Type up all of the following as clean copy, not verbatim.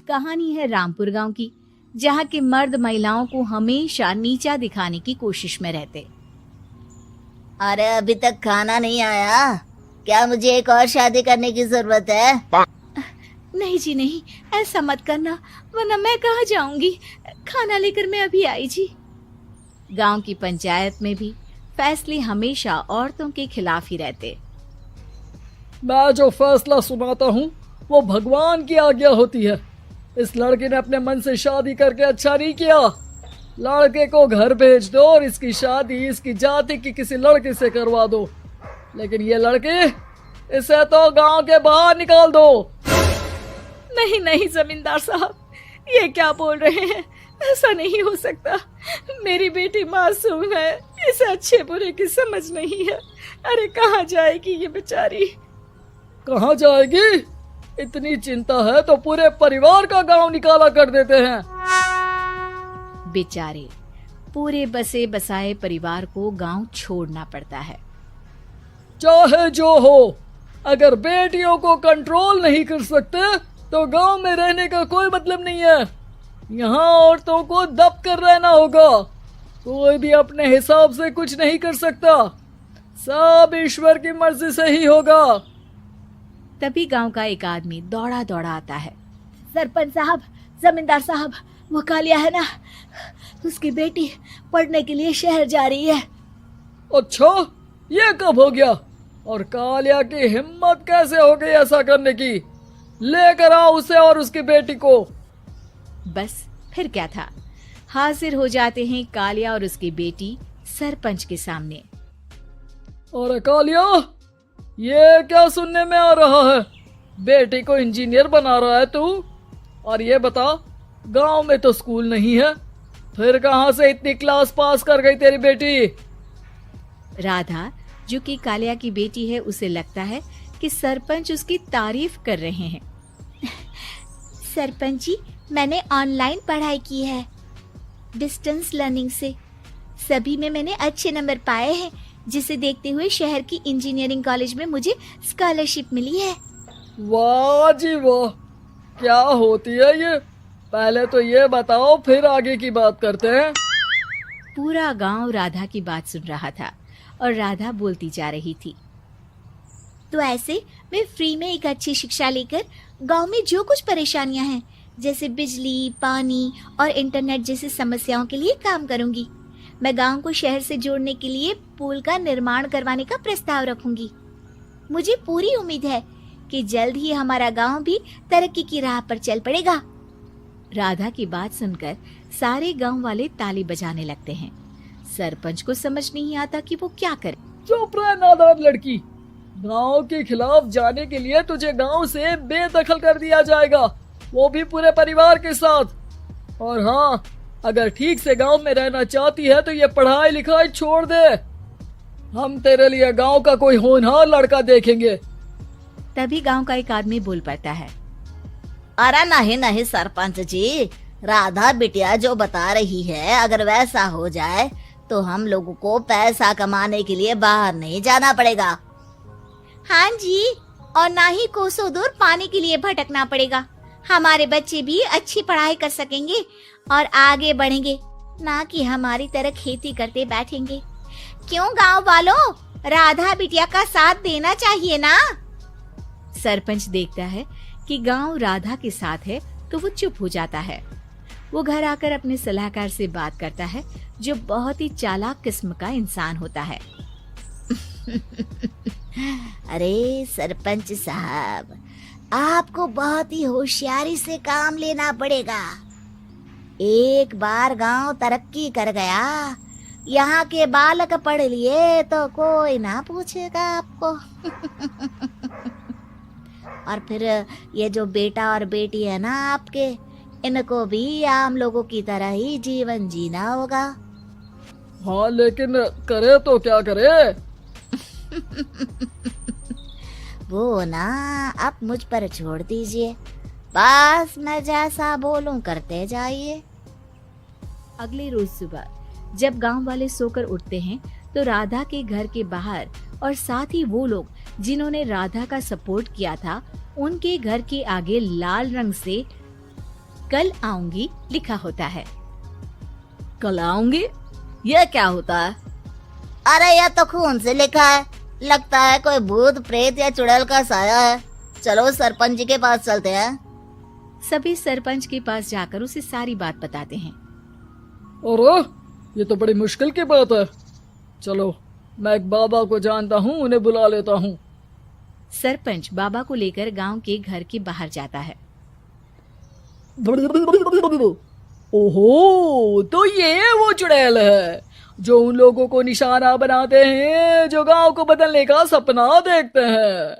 कहानी है रामपुर गांव की, जहां के मर्द महिलाओं को हमेशा नीचा दिखाने की कोशिश में रहते। अरे अभी तक खाना नहीं आया, क्या मुझे एक और शादी करने की जरूरत है? नहीं जी नहीं, ऐसा मत करना, वरना मैं कहाँ जाऊंगी। खाना लेकर मैं अभी आई जी। गांव की पंचायत में भी फैसले हमेशा औरतों के खिलाफ ही रहते। मैं जो फैसला सुनाता हूँ वो भगवान की आज्ञा होती है। इस लड़के ने अपने मन से शादी करके अच्छा नहीं किया। लड़के को घर भेज दो और इसकी शादी इसकी जाति की किसी लड़के से करवा दो, लेकिन ये लड़की, इसे तो गांव के बाहर निकाल दो। नहीं नहीं जमींदार साहब, ये क्या बोल रहे हैं? ऐसा नहीं हो सकता। मेरी बेटी मासूम है, इसे अच्छे बुरे की समझ नहीं है। अरे कहाँ जाएगी ये बेचारी? कहाँ जाएगी? इतनी चिंता है तो पूरे परिवार का गांव निकाला कर देते हैं। बेचारे पूरे बसे बसाए परिवार को गांव छोड़ना पड़ता है। चाहे जो हो, अगर बेटियों को कंट्रोल नहीं कर सकते तो गांव में रहने का कोई मतलब नहीं है। यहाँ औरतों को दब कर रहना होगा। कोई भी अपने हिसाब से कुछ नहीं कर सकता, सब ईश्वर की मर्जी से ही होगा। तभी गांव का एक आदमी दौड़ा दौड़ा आता है। सरपंच साहब, जमींदार साहब, वो कालिया है ना, उसकी बेटी पढ़ने के लिए शहर जा रही है। अच्छा, ये कब हो गया? और कालिया की हिम्मत कैसे हो गई ऐसा करने की? लेकर आओ उसे और उसकी बेटी को। बस फिर क्या था, हाजिर हो जाते हैं कालिया और उसकी बेटी सरपंच के सामने। और कालिया, ये क्या सुनने में आ रहा है? बेटी को इंजीनियर बना रहा है तू? और ये बता, गांव में तो स्कूल नहीं है, फिर कहां से इतनी क्लास पास कर गई तेरी बेटी? राधा, जो कि कालिया की बेटी है, उसे लगता है कि सरपंच उसकी तारीफ कर रहे हैं। सरपंच जी, मैंने ऑनलाइन पढ़ाई की है, डिस्टेंस लर्निंग से। सभी में मैंने अच्छे नंबर पाए हैं, जिसे देखते हुए शहर की इंजीनियरिंग कॉलेज में मुझे स्कॉलरशिप मिली है। वाह जी वाह, क्या होती है ये? पहले तो ये बताओ, फिर आगे की बात करते हैं। पूरा गांव राधा की बात सुन रहा था और राधा बोलती जा रही थी। तो ऐसे मैं फ्री में एक अच्छी शिक्षा लेकर गांव में जो कुछ परेशानियां हैं, जैसे बिजली, पानी और इंटरनेट जैसी समस्याओं के लिए काम करूंगी। मैं गांव को शहर से जोड़ने के लिए पुल का निर्माण करवाने का प्रस्ताव रखूंगी। मुझे पूरी उम्मीद है कि जल्द ही हमारा गांव भी तरक्की की राह पर चल पड़ेगा। राधा की बात सुनकर सारे गांव वाले ताली बजाने लगते हैं। सरपंच को समझ नहीं आता कि वो क्या करे। चुप रह नादान लड़की, गांव के खिलाफ जाने के लिए तुझे गांव से बेदखल कर दिया जाएगा, वो भी पूरे परिवार के साथ। और हाँ, अगर ठीक से गांव में रहना चाहती है तो ये पढ़ाई लिखाई छोड़ दे। हम तेरे लिए गांव का कोई होनहार लड़का देखेंगे। तभी गांव का एक आदमी बोल पड़ता है। अरे नहीं नहीं सरपंच जी, राधा बिटिया जो बता रही है, अगर वैसा हो जाए तो हम लोगों को पैसा कमाने के लिए बाहर नहीं जाना पड़ेगा। हाँ जी, और ना ही कोसों दूर पानी के लिए भटकना पड़ेगा। हमारे बच्चे भी अच्छी पढ़ाई कर सकेंगे और आगे बढ़ेंगे, ना कि हमारी तरह खेती करते बैठेंगे। क्यों गांव वालों, राधा बिटिया का साथ देना चाहिए ना। सरपंच देखता है कि गांव राधा के साथ है तो वो चुप हो जाता है। वो घर आकर अपने सलाहकार से बात करता है, जो बहुत ही चालाक किस्म का इंसान होता है। अरे सरपंच साहब, आपको बहुत ही होशियारी से काम लेना पड़ेगा। एक बार गांव तरक्की कर गया, यहाँ के बालक पढ़ लिए तो कोई ना पूछेगा आपको। और फिर ये जो बेटा और बेटी है ना आपके, इनको भी आम लोगों की तरह ही जीवन जीना होगा। हाँ, लेकिन करे तो क्या करे? वो ना आप मुझ पर छोड़ दीजिए, बस मैं जैसा बोलूं करते जाइए। अगले रोज सुबह जब गांव वाले सोकर उठते हैं तो राधा के घर के बाहर और साथ ही वो लोग जिन्होंने राधा का सपोर्ट किया था, उनके घर के आगे लाल रंग से कल आऊंगी लिखा होता है। कल आऊंगी, यह क्या होता है? अरे यह तो खून से लिखा है, लगता है कोई भूत प्रेत या चुड़ैल का साया है। चलो सरपंच जी के पास चलते हैं। सभी सरपंच के पास जाकर उसे सारी बात बताते हैं। अरे ये तो बड़ी मुश्किल की बात है। चलो मैं एक बाबा को जानता हूँ, उन्हें बुला लेता हूँ। सरपंच बाबा को लेकर गांव के घर के बाहर जाता है। ओहो, तो ये वो चुड़ैल है जो उन लोगों को निशाना बनाते हैं जो गांव को बदलने का सपना देखते हैं।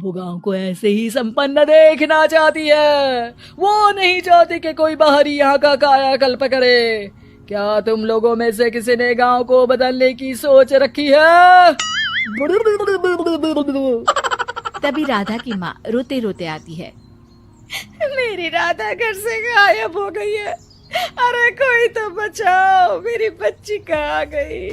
वो गांव को ऐसे ही संपन्न देखना चाहती है, वो नहीं चाहती कि कोई बाहरी यहाँ का कायाकल्प करे। क्या तुम लोगों में से किसी ने गांव को बदलने की सोच रखी है? तभी राधा की माँ रोते रोते आती है। मेरी राधा घर से गायब हो गई है, अरे कोई तो बचाओ, मेरी बच्ची कहाँ गई?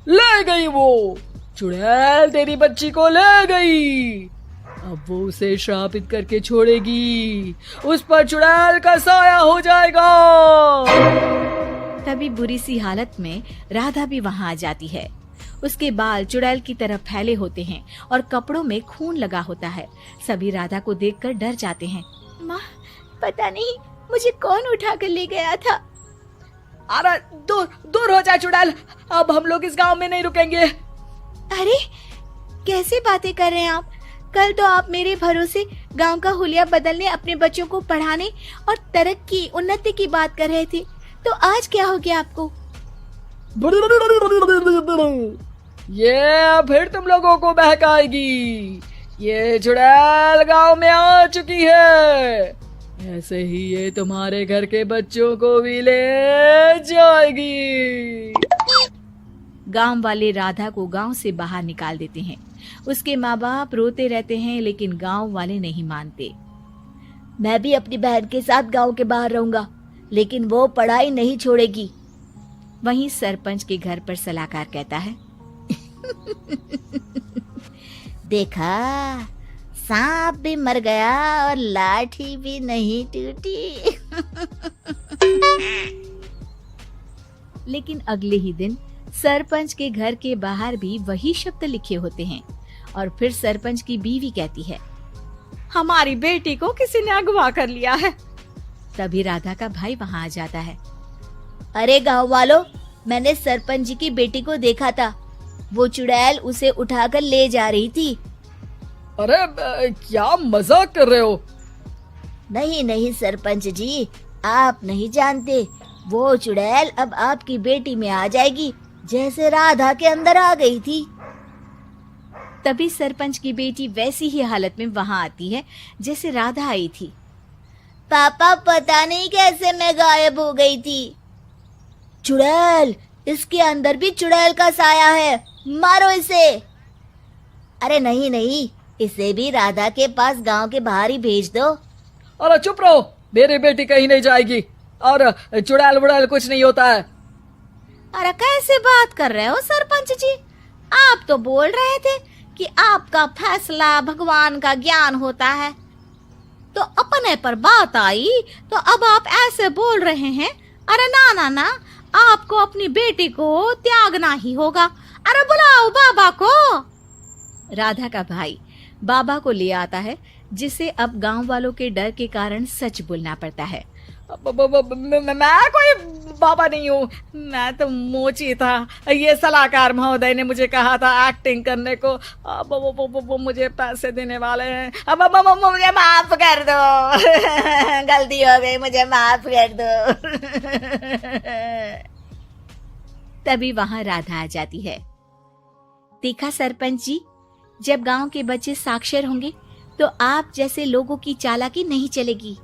ले गई वो चुड़ैल, तेरी बच्ची को ले गई। अब वो उसे श्रापित करके छोड़ेगी, उस पर चुड़ैल का साया हो जाएगा। तभी बुरी सी हालत में राधा भी वहाँ आ जाती है। उसके बाल चुड़ैल की तरह फैले होते हैं और कपड़ों में खून लगा होता है। सभी राधा को देखकर डर जाते हैं। माँ, पता नहीं मुझे कौन उठा कर ले गया था। अरे दूर दूर हो जा चुड़ैल, अब हम लोग इस गांव में नहीं रुकेंगे। अरे कैसे बातें कर रहे हैं आप? कल तो आप मेरे भरोसे गांव का हुलिया बदलने, अपने बच्चों को पढ़ाने और तरक्की उन्नति की बात कर रहे थे, तो आज क्या हो गया आपको? ये फिर तुम लोगों को बहकाएगी। ये चुड़ैल गांव में आ चुकी है, ऐसे ही ये तुम्हारे घर के बच्चों को भी ले जाएगी। गांव वाले राधा को गांव से बाहर निकाल देते हैं। उसके माँ बाप रोते रहते हैं, लेकिन गांव वाले नहीं मानते। मैं भी अपनी बहन के साथ गांव के बाहर रहूंगा, लेकिन वो पढ़ाई नहीं छोड़ेगी। वहीं सरपंच के घर पर सलाहकार कहता है। देखा, सांप भी मर गया और लाठी भी नहीं टूटी। लेकिन अगले ही दिन सरपंच के घर के बाहर भी वही शब्द लिखे होते हैं और फिर सरपंच की बीवी कहती है, हमारी बेटी को किसी ने अगवा कर लिया है। तभी राधा का भाई वहाँ आ जाता है। अरे गांव वालों, मैंने सरपंच जी की बेटी को देखा था, वो चुड़ैल उसे उठाकर ले जा रही थी। अरे क्या मजाक कर रहे हो? नहीं नहीं सरपंच जी, आप नहीं जानते, वो चुड़ैल अब आपकी बेटी में आ जाएगी, जैसे राधा के अंदर आ गई थी। तभी सरपंच की बेटी वैसी ही हालत में वहाँ आती है जैसे राधा आई थी। पापा, पता नहीं कैसे मैं गायब हो गई थी। चुड़ैल, इसके अंदर भी चुड़ैल का साया है, मारो इसे। अरे नहीं नहीं, इसे भी राधा के पास गांव के बाहर ही भेज दो। अरे चुप रहो, मेरी बेटी कहीं नहीं जाएगी और चुड़ैल वुड़ैल कुछ नहीं होता है। अरे कैसे बात कर रहे हो सरपंच जी? आप तो बोल रहे थे कि आपका फैसला भगवान का ज्ञान होता है, तो अपने पर बात आई तो अब आप ऐसे बोल रहे हैं। अरे ना ना ना, आपको अपनी बेटी को त्यागना ही होगा। अरे बुलाओ बाबा को। राधा का भाई बाबा को ले आता है, जिसे अब गांव वालों के डर के कारण सच बोलना पड़ता है। मैं कोई बाबा नहीं हूँ, मैं तो मोची था। ये सलाहकार महोदय ने मुझे कहा था एक्टिंग करने को, अब वो मुझे पैसे देने वाले हैं। अब मुझे माफ कर दो। गलती हो गई, मुझे माफ कर दो। तभी वहां राधा आ जाती है। देखा सरपंच जी, जब गांव के बच्चे साक्षर होंगे तो आप जैसे लोगों की चालाकी नहीं चलेगी।